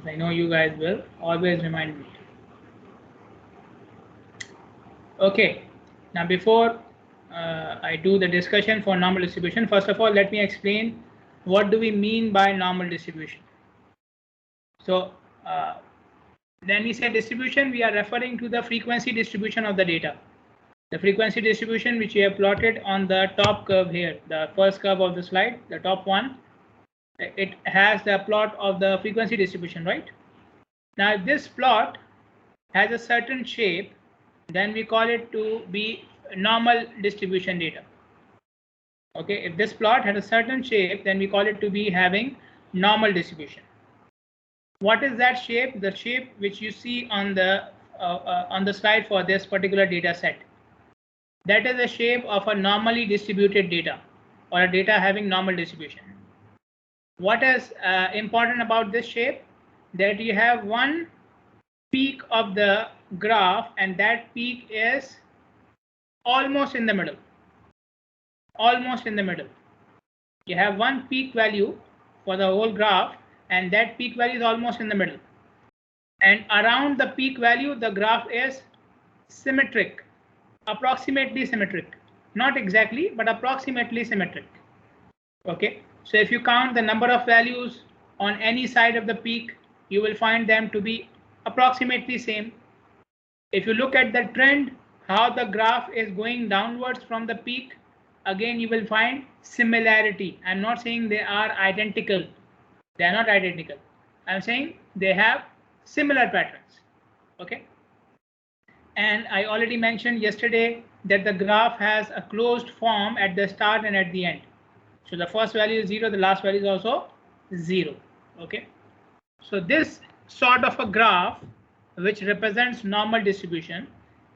I know you guys will always remind me. Okay, now before I do the discussion for normal distribution, first of all, let me explain what do we mean by normal distribution. So when we say distribution, we are referring to the frequency distribution of the data. The frequency distribution which we have plotted on the top curve here, the first curve of the slide, the top one, it has the plot of the frequency distribution, right? Now, if this plot has a certain shape, then we call it to be normal distribution data. Okay, if this plot had a certain shape, then we call it to be having normal distribution. What is that shape? The shape which you see on the slide for this particular data set. That is the shape of a normally distributed data or a data having normal distribution. What is important about this shape? That you have one peak of the graph and that peak is almost in the middle. Almost in the middle. You have one peak value for the whole graph and that peak value is almost in the middle. And around the peak value, the graph is symmetric, approximately symmetric. Not exactly, but approximately symmetric. Okay, so if you count the number of values on any side of the peak, you will find them to be approximately same. If you look at the trend, how the graph is going downwards from the peak, again you will find similarity. I'm not saying they are identical. They are not identical. I'm saying they have similar patterns. Okay. And I already mentioned yesterday that the graph has a closed form at the start and at the end. So the first value is 0, the last value is also 0. Okay. So this sort of a graph which represents normal distribution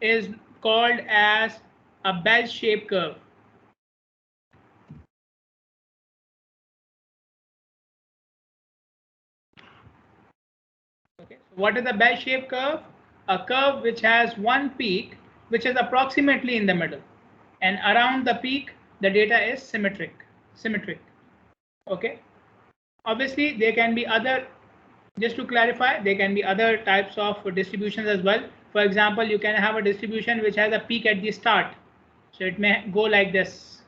is called as a bell-shaped curve. Okay. So what is a bell-shaped curve? A curve which has one peak which is approximately in the middle, and around the peak the data is symmetric. Okay. Obviously there can be other, just to clarify, there can be other types of distributions as well. For example, you can have a distribution which has a peak at the start, so it may go like this,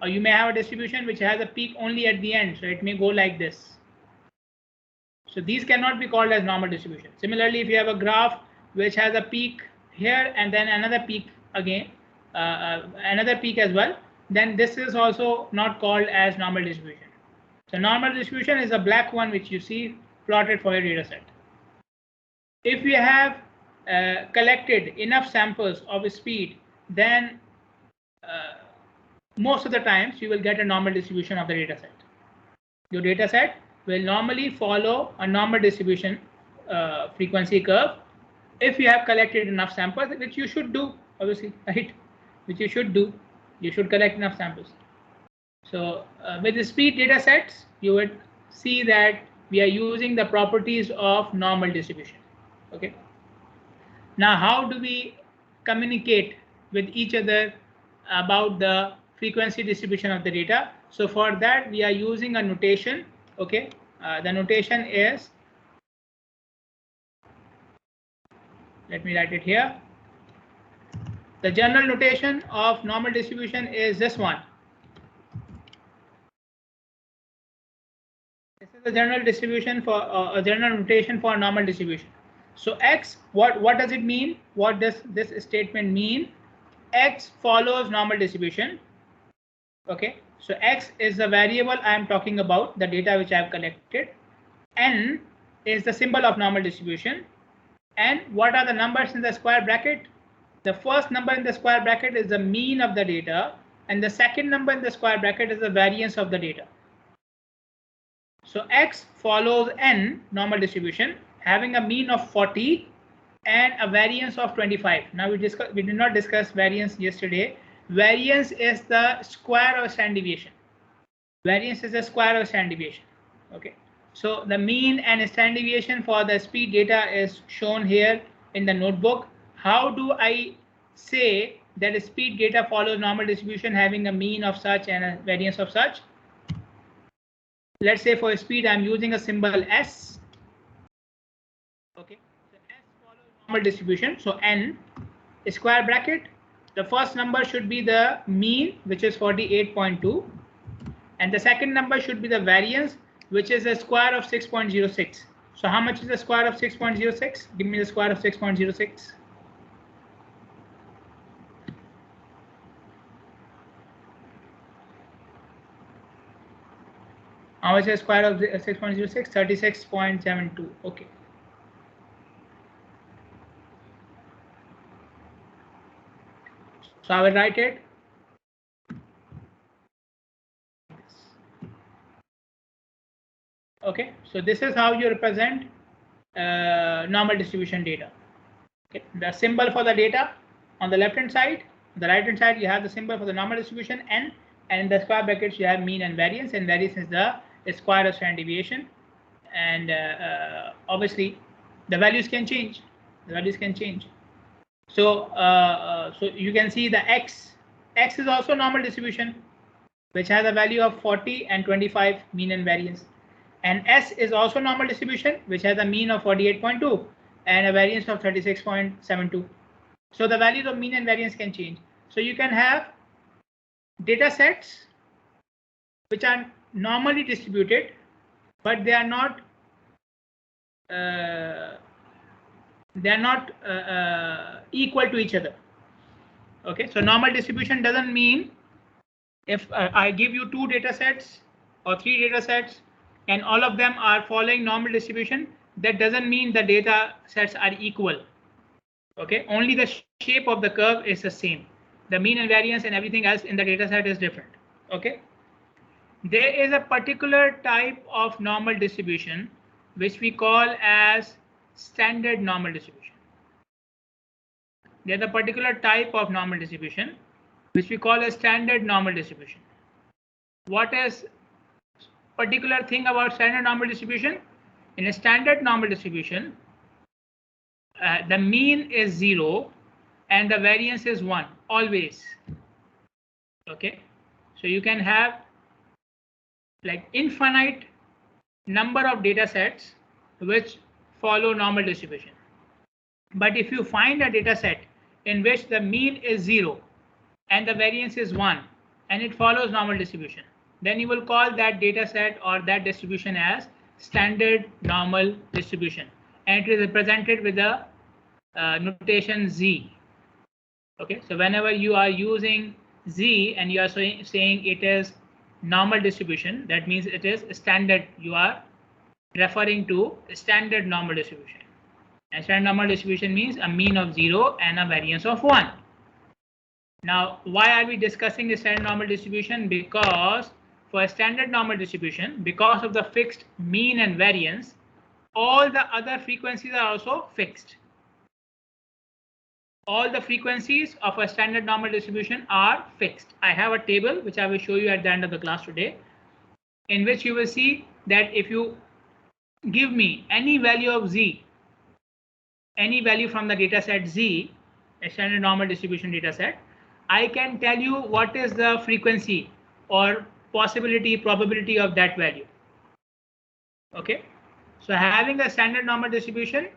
or you may have a distribution which has a peak only at the end, so it may go like this. So these cannot be called as normal distribution. Similarly, if you have a graph which has a peak here and then another peak again, another peak as well, then this is also not called as normal distribution. So normal distribution is a black one which you see plotted for your data set. If we have collected enough samples of speed, then most of the times you will get a normal distribution of the data set. Your data set will normally follow a normal distribution frequency curve if you have collected enough samples, which you should do, obviously, right? Which you should do. You should collect enough samples. So with the speed data sets, you would see that we are using the properties of normal distribution. Okay. Now, how do we communicate with each other about the frequency distribution of the data? So for that, we are using a notation. Okay. The notation is, let me write it here. The general notation of normal distribution is this one. This is the general distribution for a general notation for normal distribution. So X, what does it mean? What does this statement mean? X follows normal distribution. Okay, so X is the variable I am talking about, the data which I have collected. N is the symbol of normal distribution. And what are the numbers in the square bracket? The first number in the square bracket is the mean of the data, and the second number in the square bracket is the variance of the data. So X follows N, normal distribution, having a mean of 40 and a variance of 25. Now we did not discuss variance yesterday. Variance is the square of standard deviation. Variance is the square of standard deviation. Okay. So the mean and standard deviation for the speed data is shown here in the notebook. How do I say that a speed data follows normal distribution having a mean of such and a variance of such? Let's say for speed, I'm using a symbol S. distribution. So n square bracket, the first number should be the mean, which is 48.2, and the second number should be the variance, which is the square of 6.06. So how much is the square of 6.06? Give me the square of 6.06. How much is the square of 6.06? 36.72. Okay. So I will write it. Okay. So this is how you represent normal distribution data. Okay. The symbol for the data on the left hand side. On the right hand side, you have the symbol for the normal distribution n, and in the square brackets you have mean and variance variance is the square of standard deviation, and obviously the values can change. So so you can see the x is also normal distribution, which has a value of 40 and 25 mean and variance, and s is also normal distribution, which has a mean of 48.2 and a variance of 36.72. So the values of mean and variance can change. So you can have data sets which are normally distributed, but they are not equal to each other. Okay, so normal distribution doesn't mean if I give you 2 data sets or 3 data sets and all of them are following normal distribution, that doesn't mean the data sets are equal. Okay, only the shape of the curve is the same. The mean and variance and everything else in the data set is different. Okay, there is a particular type of normal distribution which we call as standard normal distribution. There's a particular type of normal distribution which we call a standard normal distribution. What is particular thing about standard normal distribution? In a standard normal distribution, the mean is 0 and the variance is 1 always. Okay, so you can have like infinite number of data sets which follow normal distribution. But if you find a data set in which the mean is 0 and the variance is 1 and it follows normal distribution, then you will call that data set or that distribution as standard normal distribution, and it is represented with the notation z. Okay, so whenever you are using z and you are saying it is normal distribution, that means it is standard. You are referring to standard normal distribution, and standard normal distribution means a mean of 0 and a variance of 1. Now, why are we discussing the standard normal distribution? Because for a standard normal distribution, because of the fixed mean and variance, all the other frequencies are also fixed. All the frequencies of a standard normal distribution are fixed. I have a table which I will show you at the end of the class today, in which you will see that if you give me any value of z, any value from the data set z, a standard normal distribution data set, I can tell you what is the frequency or probability of that value. Okay, so having a standard normal distribution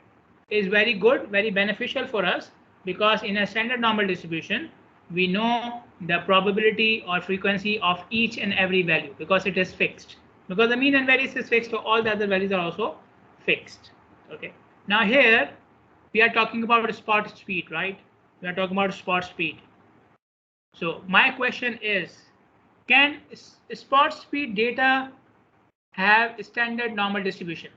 is very good, very beneficial for us, because in a standard normal distribution we know the probability or frequency of each and every value because it is fixed. Because the mean and variance is fixed, so all the other values are also fixed. Okay, now here we are talking about spot speed, right? We are talking about spot speed. So my question is, can spot speed data have standard normal distribution?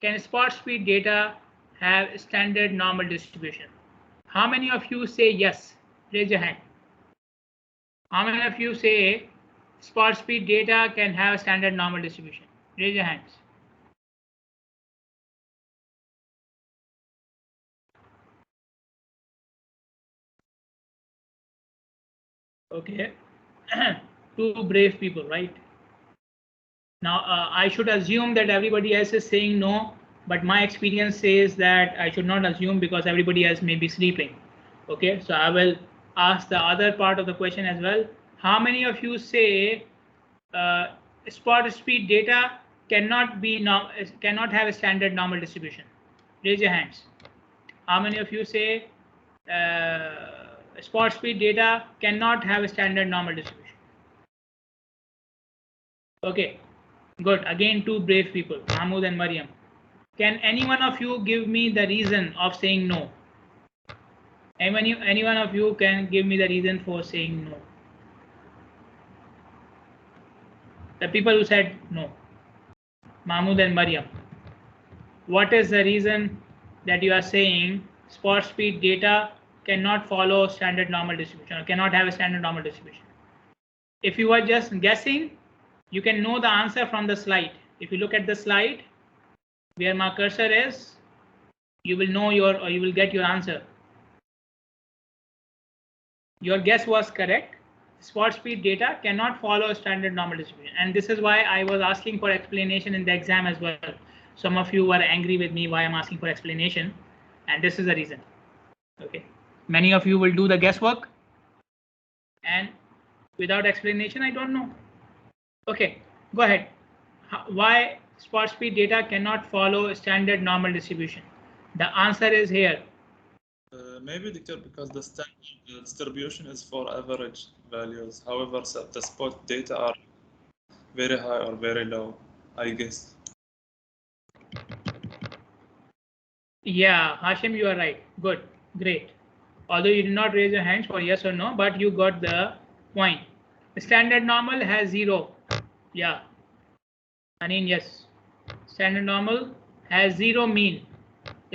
Can spot speed data have standard normal distribution? How many of you say yes? Raise your hand. How many of you say spot speed data can have standard normal distribution? Raise your hands. Okay, 2 brave people, right? Now I should assume that everybody else is saying no, but my experience says that I should not assume because everybody else may be sleeping. Okay, so I will ask the other part of the question as well. How many of you say spot speed data cannot have a standard normal distribution? Raise your hands. How many of you say spot speed data cannot have a standard normal distribution? Okay, good. Again, two brave people, Mahmoud and Mariam. Can any one of you give me the reason of saying no? Any one of you can give me the reason for saying no? The people who said no, Mahmoud and Mariam. What is the reason that you are saying spot speed data cannot follow standard normal distribution or cannot have a standard normal distribution? If you are just guessing, you can know the answer from the slide. If you look at the slide where my cursor is, you will know you will get your answer. Your guess was correct. Spot speed data cannot follow standard normal distribution, and this is why I was asking for explanation in the exam as well. Some of you were angry with me why I'm asking for explanation, and this is the reason. Okay, many of you will do the guesswork, and without explanation, I don't know. Okay, go ahead. Why spot speed data cannot follow standard normal distribution? The answer is here. Maybe, Doctor, because the standard distribution is for average values. However, the spot data are very high or very low, I guess. Yeah, Hashim, you are right. Good, great. Although you did not raise your hands for yes or no, but you got the point. The standard normal has 0. Yeah. Aneen, yes. Standard normal has 0 mean.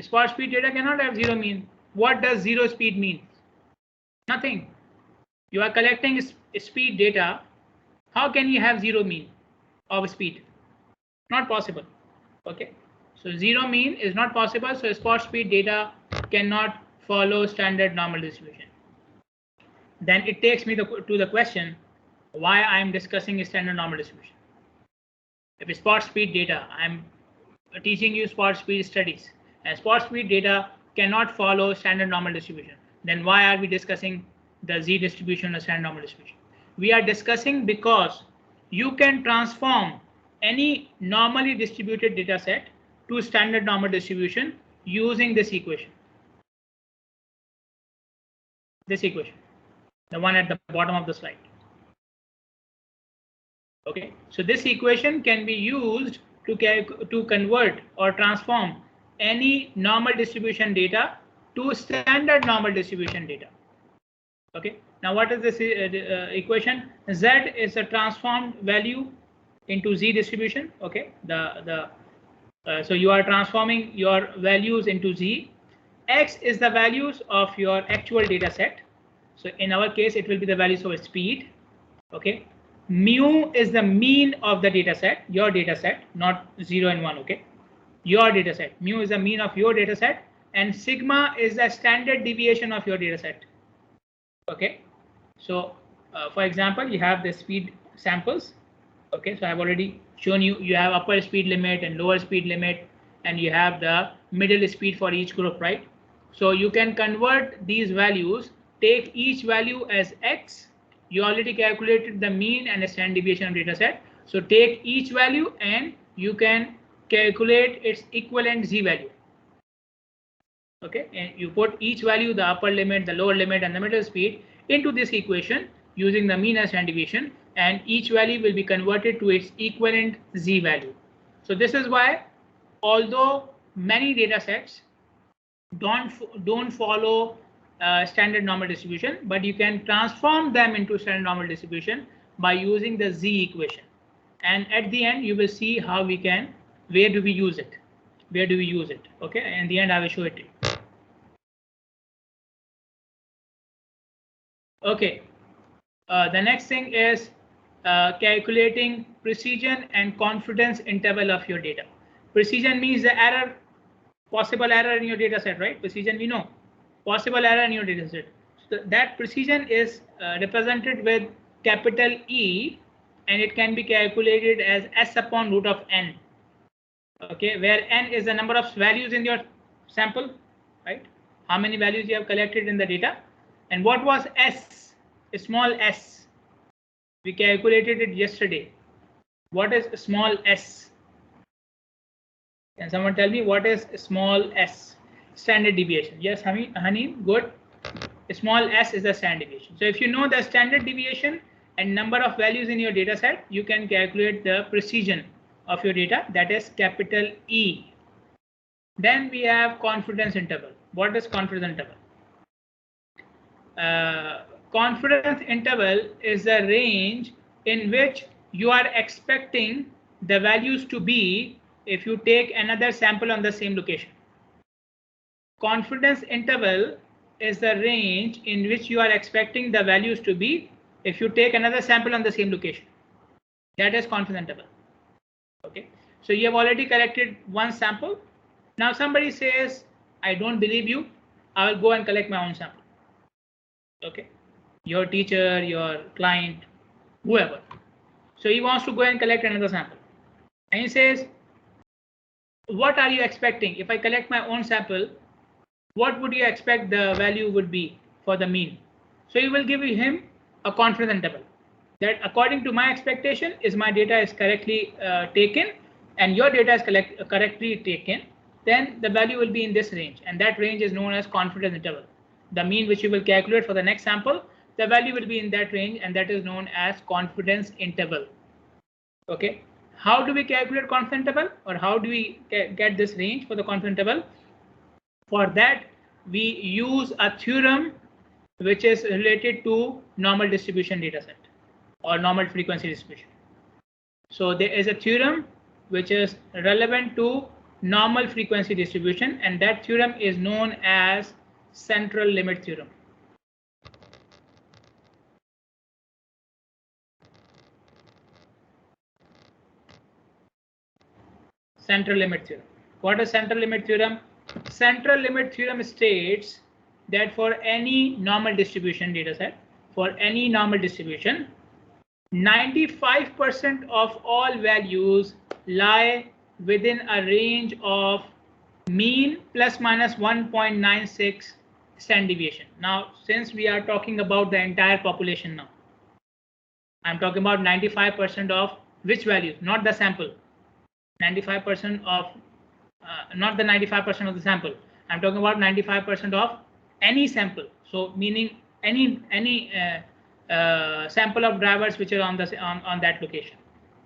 Spot speed data cannot have 0 mean. What does 0 speed mean? Nothing. You are collecting speed data. How can you have 0 mean of speed? Not possible. Okay. So 0 mean is not possible. So spot speed data cannot follow standard normal distribution. Then it takes me to the question why I am discussing standard normal distribution. If spot speed data, I'm teaching you spot speed studies, and spot speed data cannot follow standard normal distribution, then why are we discussing the Z distribution or standard normal distribution? We are discussing because you can transform any normally distributed data set to standard normal distribution using this equation. This equation, the one at the bottom of the slide. Okay, so this equation can be used to convert or transform any normal distribution data to standard normal distribution data. Okay, now what is this equation? Z is a transformed value into Z distribution. Okay, so you are transforming your values into Z. X is the values of your actual data set. So in our case, it will be the values of speed. Okay. Mu is the mean of the data set, your data set, not 0 and 1. Okay, your data set. Mu is the mean of your data set, and sigma is the standard deviation of your data set. Okay, so for example, you have the speed samples. Okay, so I've already shown you. You have upper speed limit and lower speed limit, and you have the middle speed for each group, right? So you can convert these values. Take each value as x. You already calculated the mean and the standard deviation of data set. So take each value and you can calculate its equivalent Z value. Okay, and you put each value, the upper limit, the lower limit, and the middle speed into this equation using the mean and standard deviation, and each value will be converted to its equivalent Z value. So this is why, although many data sets don't follow standard normal distribution, but you can transform them into standard normal distribution by using the Z equation. And at the end, you will see how we can, where do we use it? Where do we use it? Okay, and in the end, I will show it to you. Okay, the next thing is calculating precision and confidence interval of your data. Precision means the error, possible error in your data set, right? Precision we know. Possible error in your data set. So that precision is represented with capital E, and it can be calculated as S upon root of N. Okay, where N is the number of values in your sample, right? How many values you have collected in the data. And what was S? Small s. We calculated it yesterday. What is small s? Can someone tell me what is small s? Standard deviation. Yes, Honey, good. Small s is the standard deviation. So if you know the standard deviation and number of values in your data set, you can calculate the precision of your data, that is capital E. Then we have confidence interval. What is confidence interval? Confidence interval is a range in which you are expecting the values to be if you take another sample on the same location. Confidence interval is the range in which you are expecting the values to be if you take another sample on the same location. That is confidence interval. Okay, so you have already collected one sample. Now somebody says, I don't believe you, I will go and collect my own sample. Okay, your teacher, your client, whoever. So he wants to go and collect another sample. And he says, what are you expecting? If I collect my own sample, what would you expect the value would be for the mean? So you will give him a confidence interval that according to my expectation is my data is correctly taken and your data is correctly taken, then the value will be in this range, and that range is known as confidence interval. The mean which you will calculate for the next sample, the value will be in that range, and that is known as confidence interval. Okay, how do we calculate confidence interval, or how do we get this range for the confidence interval? For that, we use a theorem which is related to normal distribution data set or normal frequency distribution. So there is a theorem which is relevant to normal frequency distribution, and that theorem is known as central limit theorem. Central limit theorem. What is central limit theorem? Central limit theorem states that for any normal distribution data set, for any normal distribution, 95% of all values lie within a range of mean plus minus 1.96 standard deviation. Now, since we are talking about the entire population now, I'm talking about 95% of which values, not the sample. 95% of, not the 95% of the sample. I'm talking about 95% of any sample. So meaning any sample of drivers which are on that location.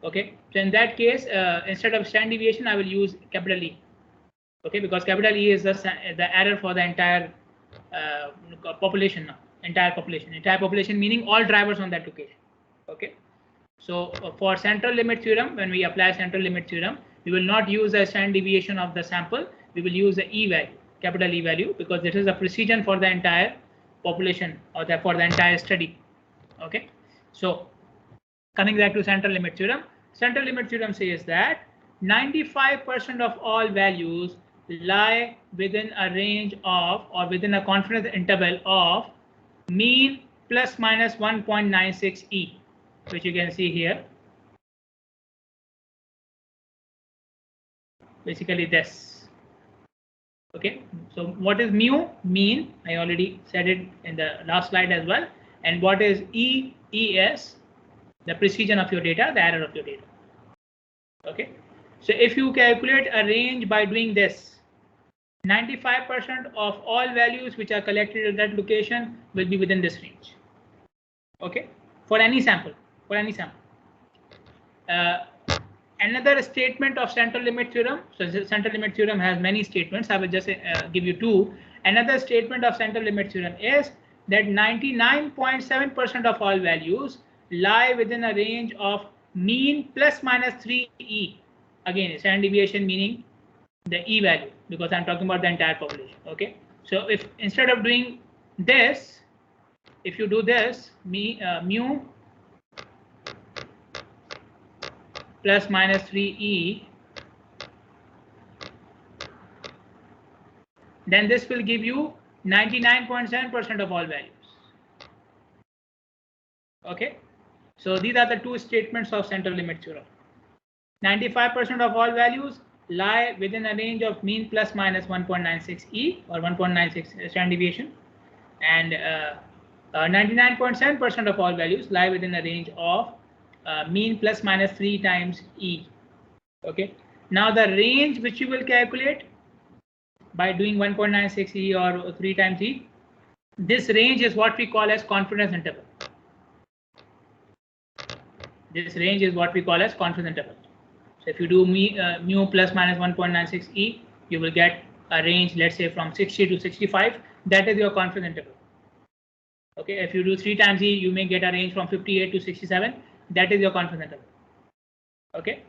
Okay, so in that case, instead of standard deviation, I will use capital E. Okay, because capital E is the error for the entire population now. Entire population meaning all drivers on that location. Okay, so for central limit theorem, when we apply central limit theorem, we will not use a standard deviation of the sample. We will use the E value, capital E value, because this is a precision for the entire population or for the entire study. Okay, so coming back to central limit theorem says that 95% of all values lie within a range of, or within a confidence interval of, mean plus minus 1.96 E, which you can see here. Basically this. Okay, so what is mu? Mean. I already said it in the last slide as well. And what is E? ES, the precision of your data, the error of your data. Okay, so if you calculate a range by doing this, 95% of all values which are collected at that location will be within this range. Okay, for any sample, another statement of central limit theorem. So central limit theorem has many statements. I will just give you two. Another statement of central limit theorem is that 99.7% of all values lie within a range of mean plus minus 3E. Again, standard deviation meaning the E value, because I'm talking about the entire population. Okay, so if instead of doing this, if you do this, mu plus minus 3E, then this will give you 99.7% of all values. Okay, so these are the two statements of central limit theorem. 95% of all values lie within a range of mean plus minus 1.96 E or 1.96 standard deviation, and 99.7% of all values lie within a range of mean plus minus 3 times E. Okay, Now the range which you will calculate by doing 1.96 E or 3 times E, this range is what we call as confidence interval. This range is what we call as confidence interval. So if you do mu plus minus 1.96 E, you will get a range, let's say from 60 to 65. That is your confidence interval. Okay, if you do 3 times E, you may get a range from 58 to 67. That is your confidence interval. Okay,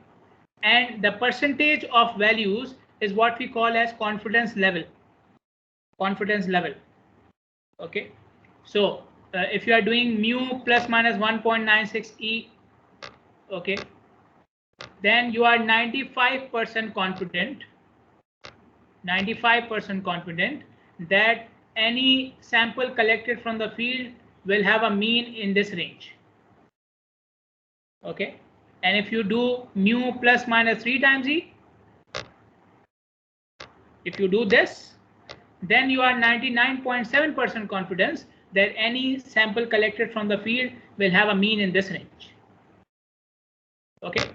and the percentage of values is what we call as confidence level. Confidence level. Okay, so if you are doing mu plus minus 1.96 E, okay, then you are 95% confident. 95% confident that any sample collected from the field will have a mean in this range. Okay, and if you do mu plus minus 3 times E, if you do this, then you are 99.7% confidence that any sample collected from the field will have a mean in this range. Okay,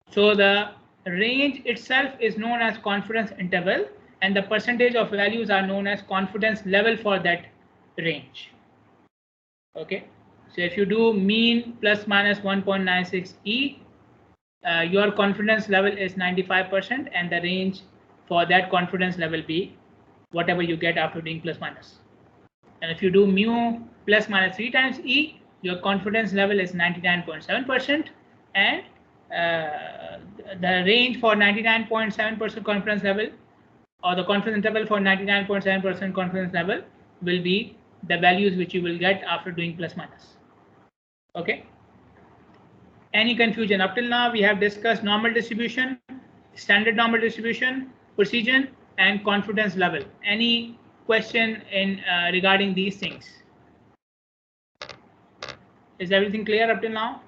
so the range itself is known as confidence interval, and the percentage of values are known as confidence level for that range. Okay, so if you do mean plus minus 1.96 E, your confidence level is 95%, and the range for that confidence level be whatever you get after doing plus minus. And if you do mu plus minus 3 times E, your confidence level is 99.7%, and the range for 99.7% confidence level, or the confidence interval for 99.7% confidence level, will be the values which you will get after doing plus minus. Okay, any confusion? Up till now we have discussed normal distribution, standard normal distribution, precision, and confidence level. Any question in regarding these things? Is everything clear up till now?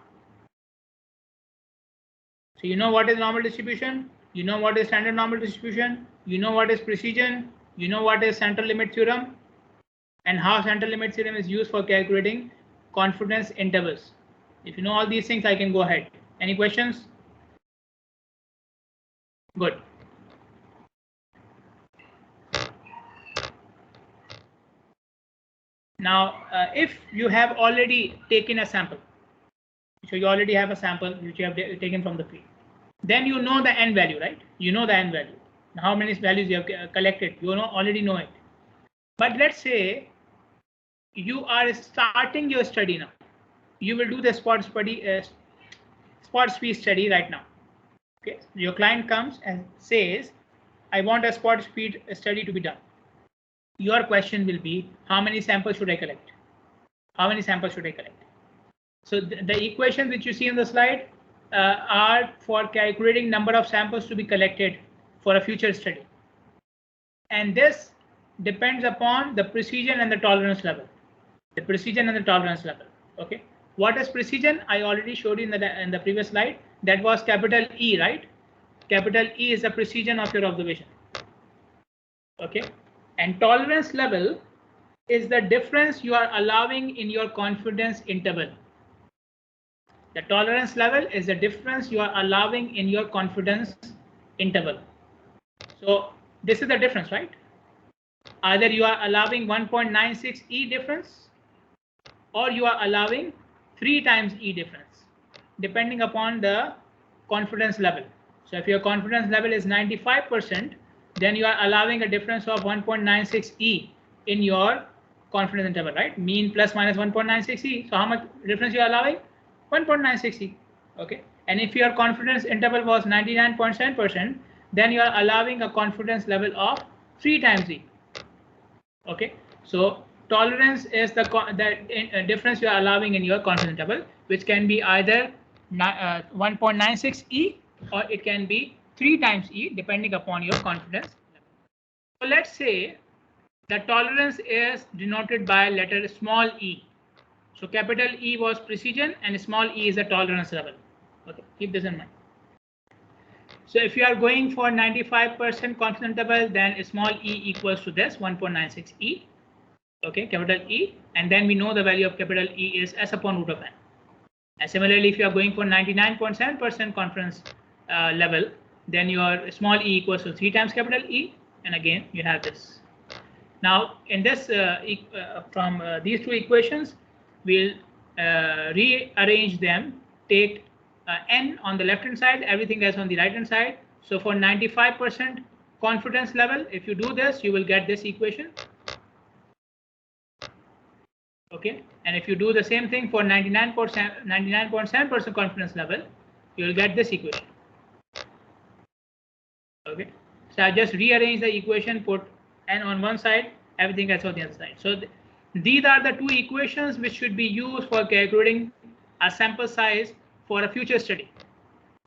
So you know what is normal distribution, you know what is standard normal distribution, you know what is precision, you know what is central limit theorem, and how central limit theorem is used for calculating confidence intervals. If you know all these things, I can go ahead. Any questions? Good. Now, if you have already taken a sample, so you already have a sample which you have taken from the field, then you know the n value, right? You know the n value. Now, how many values you have collected, you already know it. But let's say you are starting your study now. You will do the spot speed study right now. Okay, your client comes and says, I want a spot speed study to be done. Your question will be, how many samples should I collect? How many samples should I collect? So the equations which you see on the slide are for calculating number of samples to be collected for a future study. And this depends upon the precision and the tolerance level. The precision and the tolerance level. Okay. What is precision? I already showed you in the previous slide. That was capital E, right? Capital E is the precision of your observation. Okay. And tolerance level is the difference you are allowing in your confidence interval. The tolerance level is the difference you are allowing in your confidence interval. So this is the difference, right? Either you are allowing 1.96 E difference, or you are allowing 3 times E difference, depending upon the confidence level. So if your confidence level is 95%, then you are allowing a difference of 1.96 E in your confidence interval, right? Mean plus minus 1.96 E. So how much difference you are allowing? 1.96 E. Okay. And if your confidence interval was 99.7%, then you are allowing a confidence level of 3 times E. Okay. So tolerance is the difference you are allowing in your confidence interval, which can be either 1.96 E or it can be 3 times E, depending upon your confidence level. So let's say the tolerance is denoted by letter small e. So capital E was precision and small e is the tolerance level. Okay, keep this in mind. So if you are going for 95% confidence interval, then small e equals to this 1.96 E. Okay, capital E, and then we know the value of capital E is S upon root of n. And similarly, if you are going for 99.7% confidence level, then your small e equals to 3 times capital E, and again you have this. Now in this from these two equations, we'll rearrange them, take n on the left hand side, everything else on the right hand side. So for 95% confidence level, if you do this, you will get this equation. Okay, and if you do the same thing for 99.7% confidence level, you will get this equation. Okay, so I just rearrange the equation, put n on one side, everything else on the other side. So these are the two equations which should be used for calculating a sample size for a future study.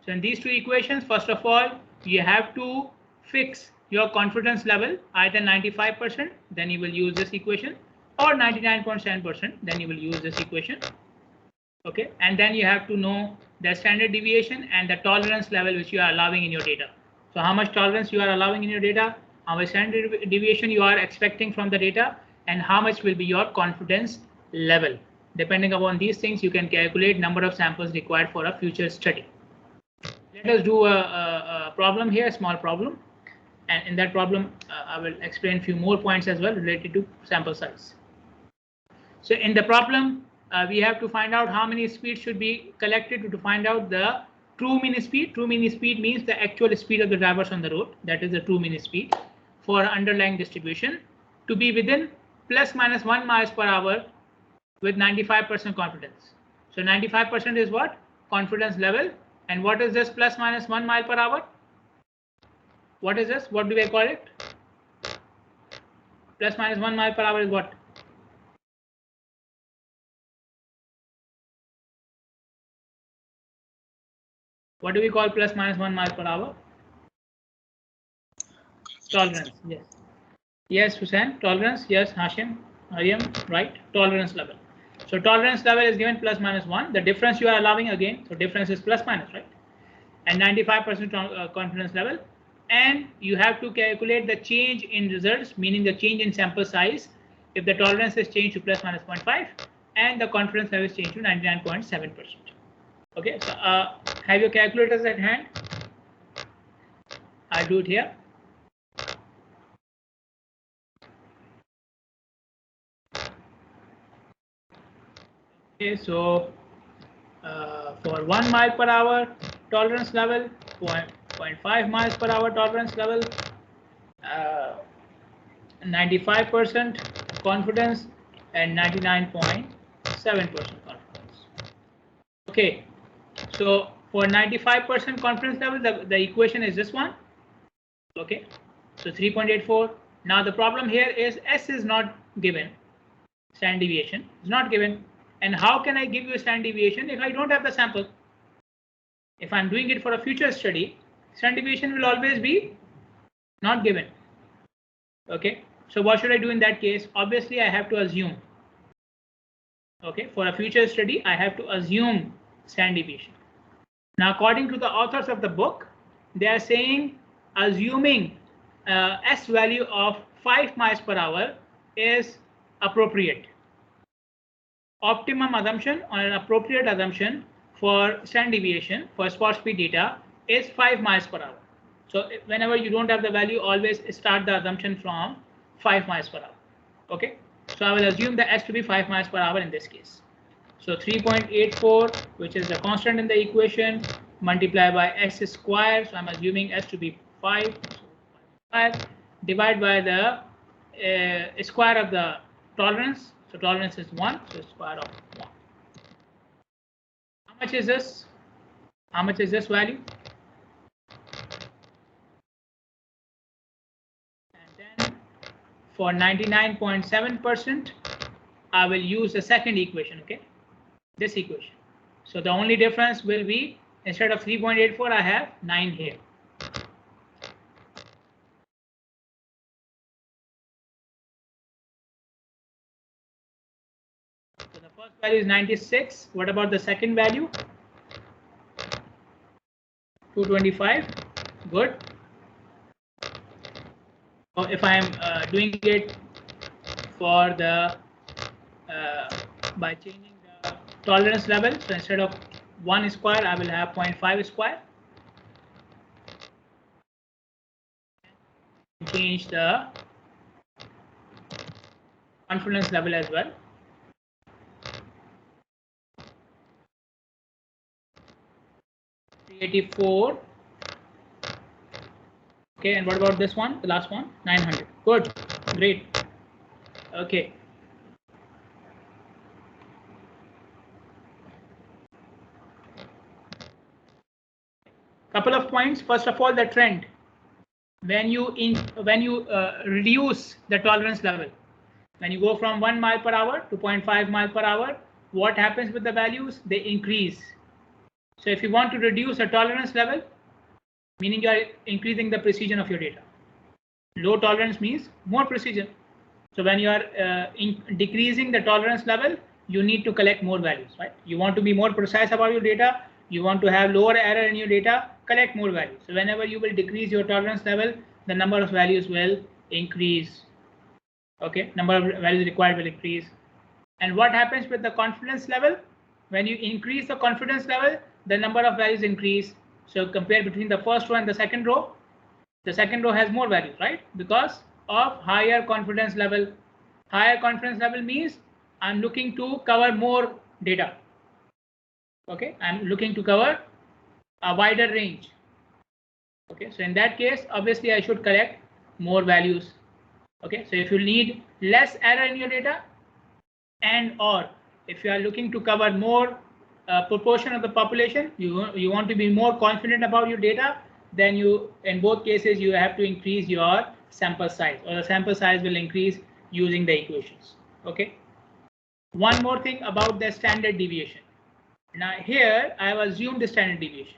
So in these two equations, first of all, you have to fix your confidence level, either 95%, then you will use this equation, or 99.7%, then you will use this equation. Okay, and then you have to know the standard deviation and the tolerance level which you are allowing in your data. So how much tolerance you are allowing in your data, how much standard deviation you are expecting from the data, and how much will be your confidence level. Depending upon these things, you can calculate number of samples required for a future study. Let us do a problem here, a small problem. And in that problem, I will explain a few more points as well related to sample size. So in the problem, we have to find out how many speeds should be collected to find out the true mean speed. True mean speed means the actual speed of the drivers on the road. That is the true mean speed for underlying distribution to be within plus minus 1 miles per hour with 95% confidence. So 95% is what? Confidence level. And what is this plus minus 1 mile per hour? What is this? What do we call it? Plus minus 1 mile per hour is what? What do we call plus minus 1 mile per hour? Tolerance. Yes. Yes, Hussein. Tolerance. Yes, Hashim. Mariam. Right. Tolerance level. So tolerance level is given plus minus 1. The difference you are allowing again. So difference is plus minus, right? And 95% confidence level. And you have to calculate the change in results, meaning the change in sample size, if the tolerance is changed to plus minus 0.5 and the confidence level is changed to 99.7%. Okay, so have your calculators at hand? I'll do it here. Okay, so for 1 mile per hour tolerance level, 0.5 miles per hour tolerance level, 95% confidence and 99.7% confidence. Okay, so for 95% confidence level, the equation is this one. Okay, so 3.84. Now the problem here is S is not given. Standard deviation is not given. And how can I give you a standard deviation if I don't have the sample? If I'm doing it for a future study, standard deviation will always be not given. Okay, so what should I do in that case? Obviously, I have to assume. Okay, for a future study, I have to assume standard deviation. Now, according to the authors of the book, they are saying assuming S value of 5 miles per hour is appropriate. Optimum assumption or an appropriate assumption for standard deviation for spot speed data is 5 miles per hour. So whenever you don't have the value, always start the assumption from 5 miles per hour. Okay, so I will assume the S to be 5 miles per hour in this case. So 3.84, which is the constant in the equation, multiplied by S square. So I'm assuming S to be 5, divided by the square of the tolerance. So tolerance is 1, so square of 1. How much is this? How much is this value? And then for 99.7%, I will use the second equation, okay? This equation. So the only difference will be instead of 3.84, I have 9 here. So the first value is 96. What about the second value? 225. Good. So if I am doing it for the by changing the tolerance level, so instead of 1 square, I will have 0.5 square. change the confidence level as well. $384. Okay, and what about this one? The last one, 900. Good, great. Okay. Couple of points. First of all, the trend. When you reduce the tolerance level, when you go from 1 mile per hour to 0.5 mile per hour, what happens with the values? They increase. So if you want to reduce the tolerance level, meaning you are increasing the precision of your data. Low tolerance means more precision. So when you are decreasing the tolerance level, you need to collect more values, right? You want to be more precise about your data. You want to have lower error in your data, collect more values. So whenever you will decrease your tolerance level, the number of values will increase. Okay, number of values required will increase. And what happens with the confidence level? When you increase the confidence level, the number of values increase. So compare between the first row and the second row has more values, right? Because of higher confidence level. Higher confidence level means I'm looking to cover more data. Okay, I'm looking to cover a wider range. Okay, so in that case, obviously I should collect more values. Okay, so if you need less error in your data, and or if you are looking to cover more proportion of the population, you want to be more confident about your data, then you, in both cases, you have to increase your sample size, or the sample size will increase using the equations. Okay. One more thing about the standard deviation. Now here I have assumed the standard deviation.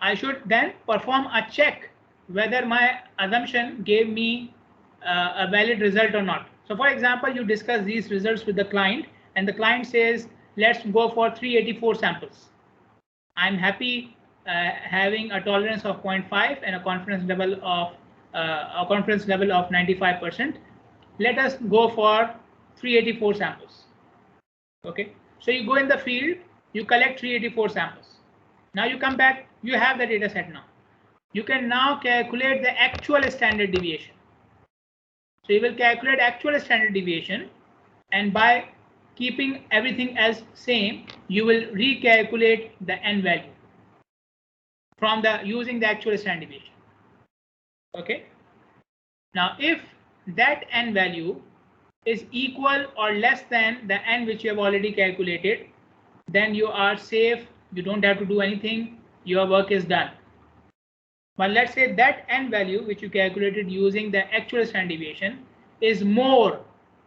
I should then perform a check whether my assumption gave me a valid result or not. So for example, you discuss these results with the client and the client says, let's go for 384 samples. I'm happy having a tolerance of 0.5 and a confidence level of 95%. Let us go for 384 samples. Okay, so you go in the field, you collect 384 samples. Now you come back, you have the data set now. You can now calculate the actual standard deviation. So you will calculate actual standard deviation, and by keeping everything as same, you will recalculate the n value from using the actual standard deviation. Okay. Now if that n value is equal or less than the n which you have already calculated, then you are safe. You don't have to do anything. Your work is done. But let's say that n value which you calculated using the actual standard deviation is more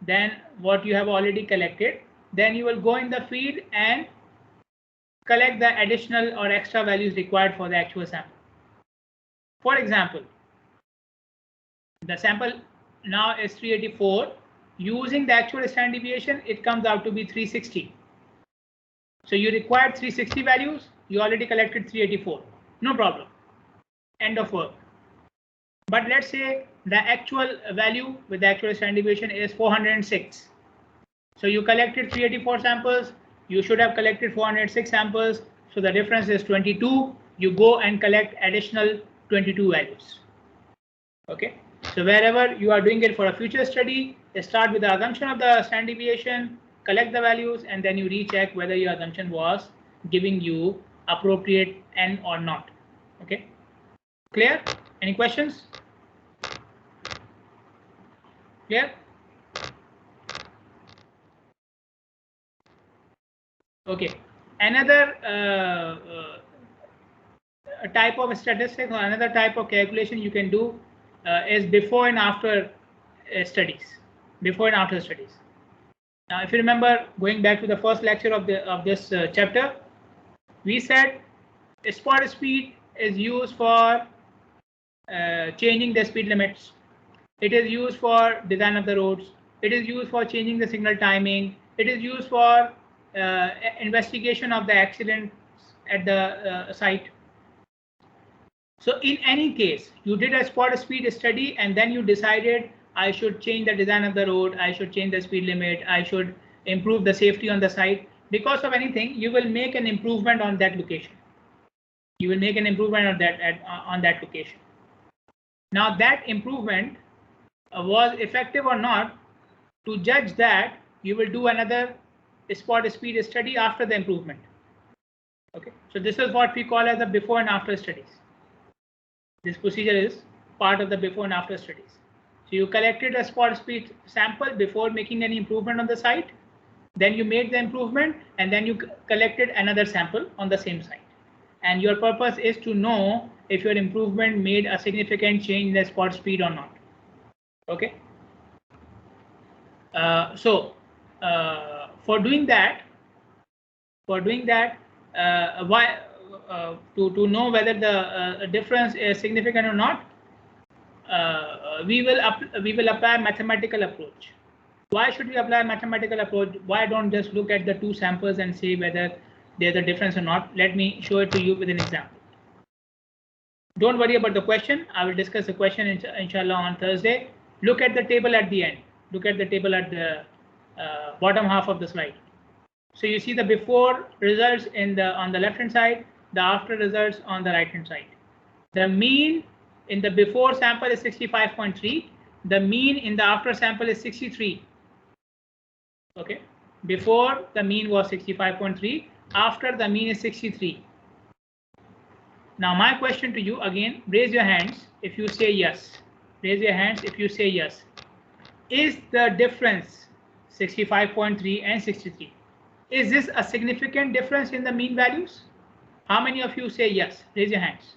than what you have already collected, then you will go in the field and collect the additional or extra values required for the actual sample. For example, the sample now is 384. Using the actual standard deviation, it comes out to be 360. So you required 360 values. You already collected 384. No problem. End of work. But let's say the actual value with the actual standard deviation is 406. So you collected 384 samples. You should have collected 406 samples. So the difference is 22. You go and collect additional 22 values. Okay. So wherever you are doing it for a future study, start with the assumption of the standard deviation, collect the values, and then you recheck whether your assumption was giving you appropriate n or not. Okay. Clear? Any questions? Clear? Okay. Another type of statistics or another type of calculation you can do is before and after studies. Before and after studies. Now, if you remember, going back to the first lecture of this chapter, we said spot speed is used for changing the speed limits. It is used for design of the roads. It is used for changing the signal timing. It is used for investigation of the accidents at the site. So in any case, you did a spot speed study and then you decided I should change the design of the road, I should change the speed limit, I should improve the safety on the site. Because of anything, you will make an improvement on that location. You will make an improvement on that location. Now that improvement was effective or not, to judge that, you will do another spot speed study after the improvement. Okay, so this is what we call as the before and after studies. This procedure is part of the before and after studies. So you collected a spot speed sample before making any improvement on the site, then you made the improvement, and then you collected another sample on the same site. And your purpose is to know if your improvement made a significant change in the spot speed or not. Okay. For doing that, to know whether the difference is significant or not, we will apply mathematical approach. Why should we apply mathematical approach? Why don't just look at the two samples and see whether there's a difference or not? Let me show it to you with an example. Don't worry about the question. I will discuss the question inshallah on Thursday. Look at the table at the end. Look at the table at the bottom half of the slide. So you see the before results on the left hand side, the after results on the right hand side. The mean in the before sample is 65.3. The mean in the after sample is 63. Okay, before the mean was 65.3, after the mean is 63. Now my question to you again, raise your hands if you say yes. Raise your hands if you say yes. Is the difference 65.3 and 63? Is this a significant difference in the mean values? How many of you say yes? Raise your hands.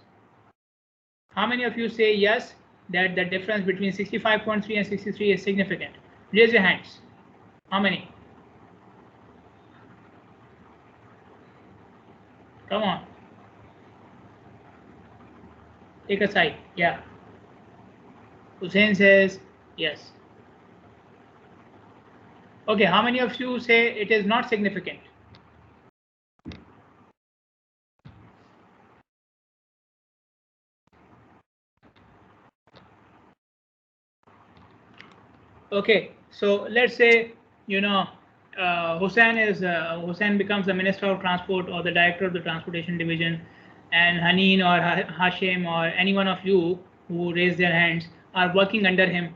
How many of you say yes, that the difference between 65.3 and 63 is significant? Raise your hands. How many? Come on. Take a side. Yeah. Hussein says yes. Okay, how many of you say it is not significant? Okay, so let's say, you know, Hussein becomes the Minister of Transport or the Director of the Transportation Division, and Haneen or Hashim or any one of you who raise their hands are working under him.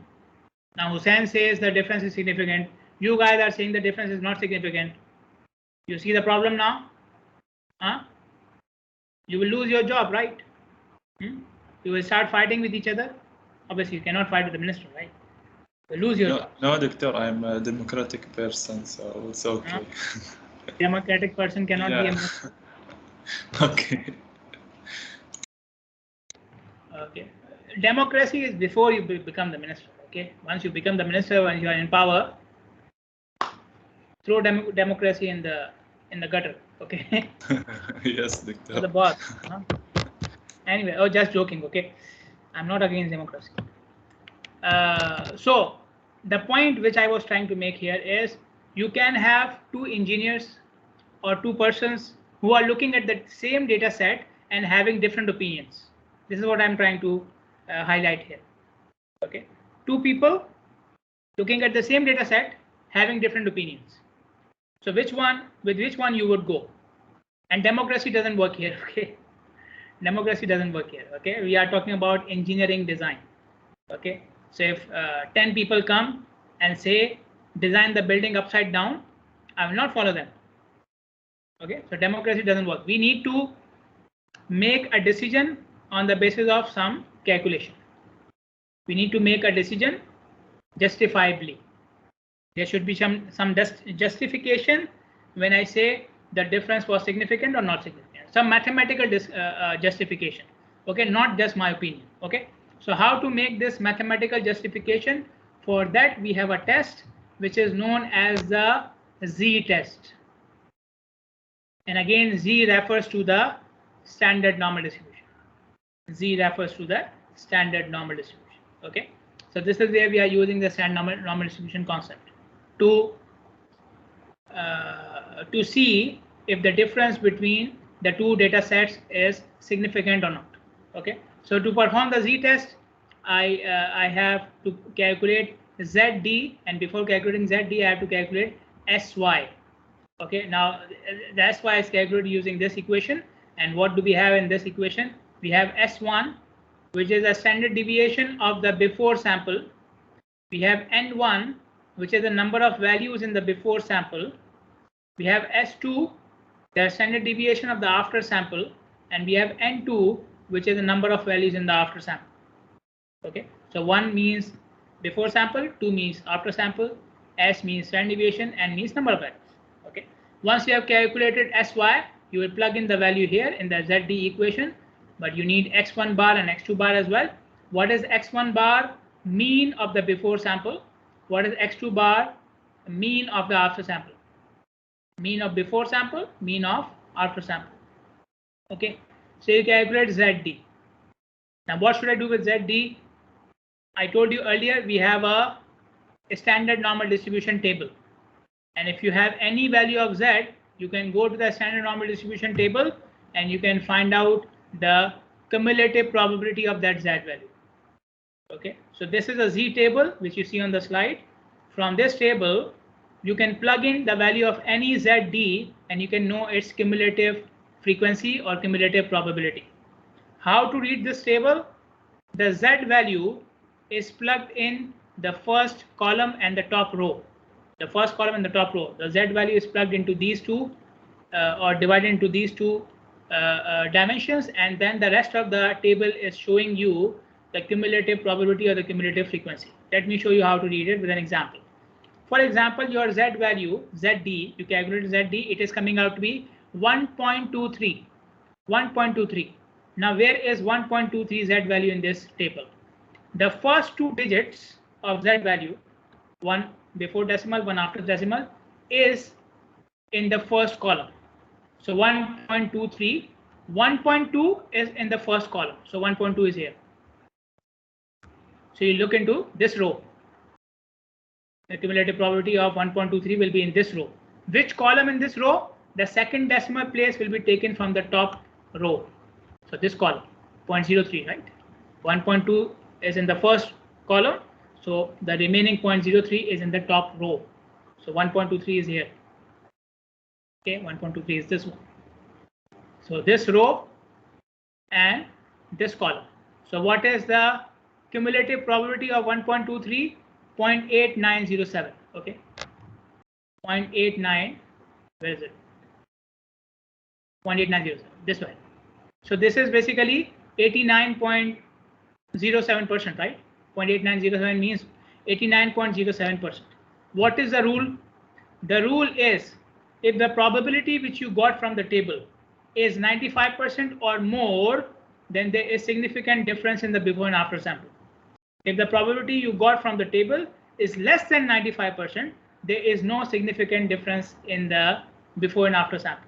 Now Hussein says the difference is significant. You guys are saying the difference is not significant. You see the problem now? Huh? You will lose your job, right? You will start fighting with each other. Obviously, you cannot fight with the minister, right? You lose your job. No, Doctor, I'm a democratic person, so it's okay. Democratic person cannot be a minister. Okay. Okay. Democracy is before you become the minister. Okay. Once you become the minister, when you are in power, throw democracy in the gutter. Okay. Yes, Doctor. For the boss. Huh? Anyway, oh, just joking. Okay. I'm not against democracy. So the point which I was trying to make here is you can have two engineers or two persons who are looking at the same data set and having different opinions. This is what I'm trying to highlight here. Okay, two people looking at the same data set having different opinions. So with which one you would go? And democracy doesn't work here. Okay, democracy doesn't work here. Okay, we are talking about engineering design. Okay, so if 10 people come and say design the building upside down, I will not follow them. Okay, so democracy doesn't work. We need to make a decision on the basis of some calculation. We need to make a decision justifiably. There should be some justification when I say the difference was significant or not significant. Some mathematical justification. Okay, not just my opinion. Okay. So how to make this mathematical justification? For that, we have a test which is known as the z-test. And again, z refers to the standard normal distribution. Z refers to the standard normal distribution. Okay. So this is where we are using the standard normal distribution concept to see if the difference between the two data sets is significant or not. Okay. So to perform the z-test, I have to calculate ZD, and before calculating ZD, I have to calculate SY. Okay, now the SY is calculated using this equation, and what do we have in this equation? We have S1 which is a standard deviation of the before sample. We have N1, which is the number of values in the before sample. We have S2, the standard deviation of the after sample, and we have N2, which is the number of values in the after sample. Okay, so 1 means before sample, 2 means after sample, S means standard deviation, N means number of values. Okay, once you have calculated Sy, you will plug in the value here in the ZD equation, but you need X1 bar and X2 bar as well. What is X1 bar? Mean of the before sample. What is X2 bar? Mean of the after sample. Mean of before sample, mean of after sample. Okay, so you calculate ZD. Now what should I do with ZD? I told you earlier we have a standard normal distribution table, and if you have any value of Z, you can go to the standard normal distribution table and you can find out the cumulative probability of that Z value. Okay, so this is a Z table which you see on the slide. From this table you can plug in the value of any ZD and you can know its cumulative frequency or cumulative probability. How to read this table? The Z value is plugged in the first column and the top row. The first column and the top row. The Z value is plugged into these two or divided into these two dimensions, and then the rest of the table is showing you the cumulative probability or the cumulative frequency. Let me show you how to read it with an example. For example, your Z value, ZD, you calculate ZD, it is coming out to be 1.23. 1.23. Now, where is 1.23 Z value in this table? The first two digits of Z value, one before decimal, one after decimal, is in the first column. So 1.23, 1.2 is in the first column. So 1.2 is here. So you look into this row. The cumulative probability of 1.23 will be in this row. Which column in this row? The second decimal place will be taken from the top row. So this column, 0.03, right? 1.2 is in the first column. So the remaining 0.03 is in the top row. So 1.23 is here. Okay, 1.23 is this one. So this row and this column. So what is the cumulative probability of 1.23? 0.8907. Okay, 0.89. Where is it? 0.8907. This way. So this is basically 89.07%, right? 0.8907 means 89.07%. What is the rule? The rule is if the probability which you got from the table is 95% or more, then there is significant difference in the before and after sample. If the probability you got from the table is less than 95%, there is no significant difference in the before and after sample.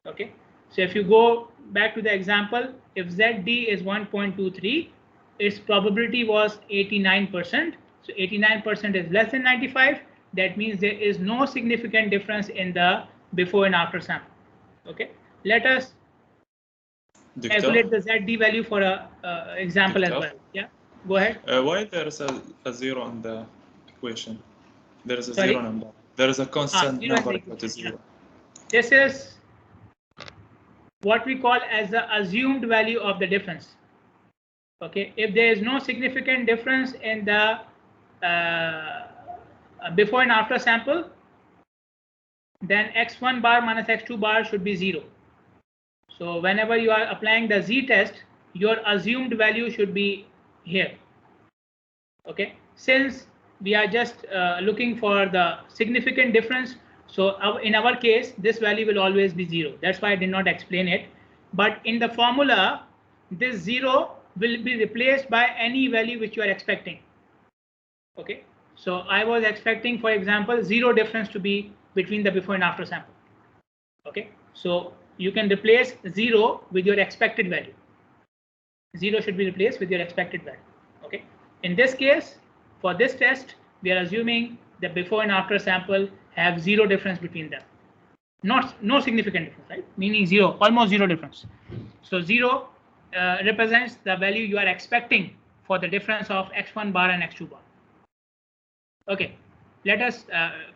Okay, so if you go back to the example, if ZD is 1.23, its probability was 89%. So 89% is less than 95. That means there is no significant difference in the before and after sample. Okay, let us calculate the ZD value for a example as well. Yeah, go ahead. Why there is a zero in the equation? There is a zero number. There is a constant number that is zero. This is what we call as the assumed value of the difference. Okay, if there is no significant difference in the before and after sample, then x1 bar minus x2 bar should be 0. So whenever you are applying the z-test, your assumed value should be here. Okay, since we are just looking for the significant difference, so in our case this value will always be 0. That's why I did not explain it. But in the formula, this 0 will be replaced by any value which you are expecting. Okay, so I was expecting, for example, 0 difference to be between the before and after sample. Okay, so you can replace 0 with your expected value. 0 should be replaced with your expected value. Okay, in this case, for this test, we are assuming the before and after sample have 0 difference between them. No significant difference, right? Meaning 0, almost 0 difference. So 0 represents the value you are expecting for the difference of x1 bar and x2 bar. Okay, let us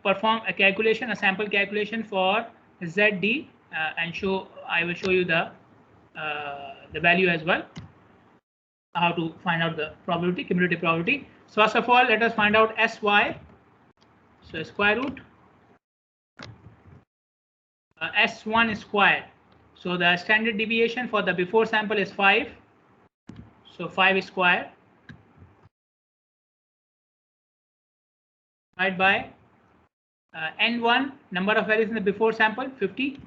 perform a calculation, a sample calculation for ZD, and I will show you the value as well. how to find out the probability, cumulative probability. So first of all, let us find out SY. So square root S1 squared. So the standard deviation for the before sample is 5. So 5 squared divided by N1, number of values in the before sample, 50.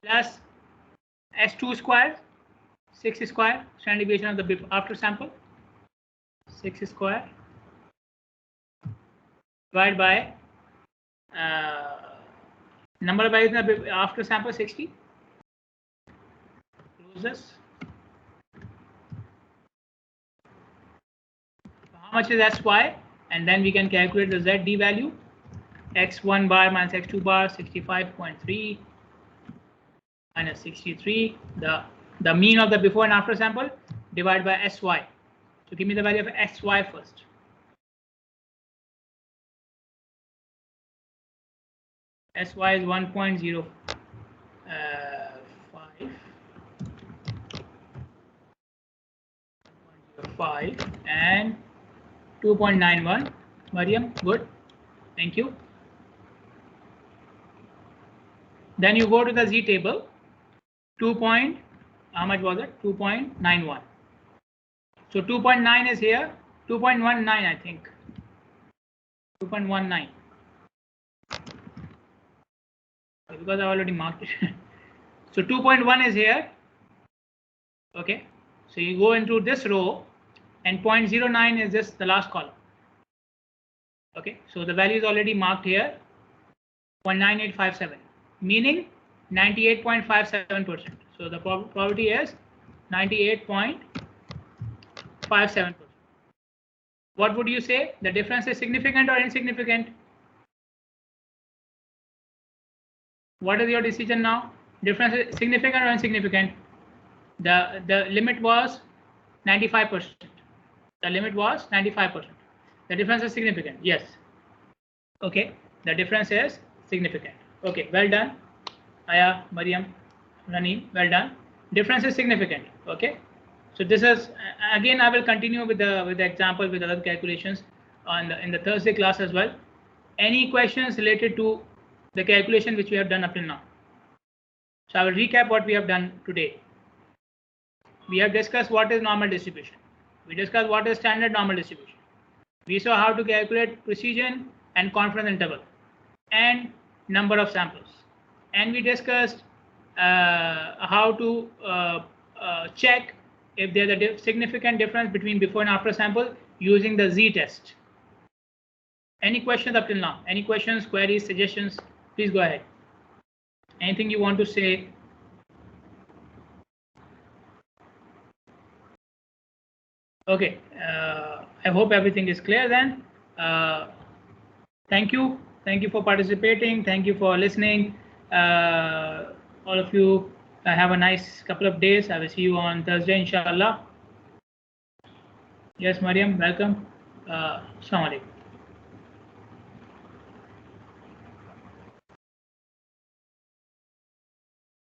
Plus S2 squared, 6 squared, standard deviation of the after sample, 6 squared, divided by number of values in the after sample, 60. Close this. How much is SY? And then we can calculate the ZD value. X1 bar minus X2 bar, 65.3 minus 63. The mean of the before and after sample divided by SY. So give me the value of SY first. SY is 1.05 and 2.91. Mariam, good. Thank you. Then you go to the Z table. How much was it? 2.91. So 2.9 is here. 2.19, I think. 2.19. Because I already marked it. So 2.1 is here. Okay. So you go into this row, and 0.09 is just the last column. Okay. So the value is already marked here. 0.9857, meaning 98.57%. So the probability is 98.57%. What would you say? The difference is significant or insignificant? What is your decision now? Difference is significant or insignificant? The limit was 95%. The limit was 95%. The difference is significant. Yes. Okay. The difference is significant. Okay. Well done. Aya, Mariam, Raneem. Well done. Difference is significant. Okay. So this is again. I will continue with the example with other calculations in the Thursday class as well. Any questions related to the calculation which we have done up till now? So I will recap what we have done today. We have discussed what is normal distribution. We discussed what is standard normal distribution. We saw how to calculate precision and confidence interval and number of samples. And we discussed how to check if there's a significant difference between before and after sample using the Z test. Any questions up till now? Any questions, queries, suggestions? Please go ahead. Anything you want to say? Okay, I hope everything is clear then. Thank you. Thank you for participating. Thank you for listening. All of you have a nice couple of days. I will see you on Thursday, inshallah. Yes, Mariam, welcome. Assalamu alaikum.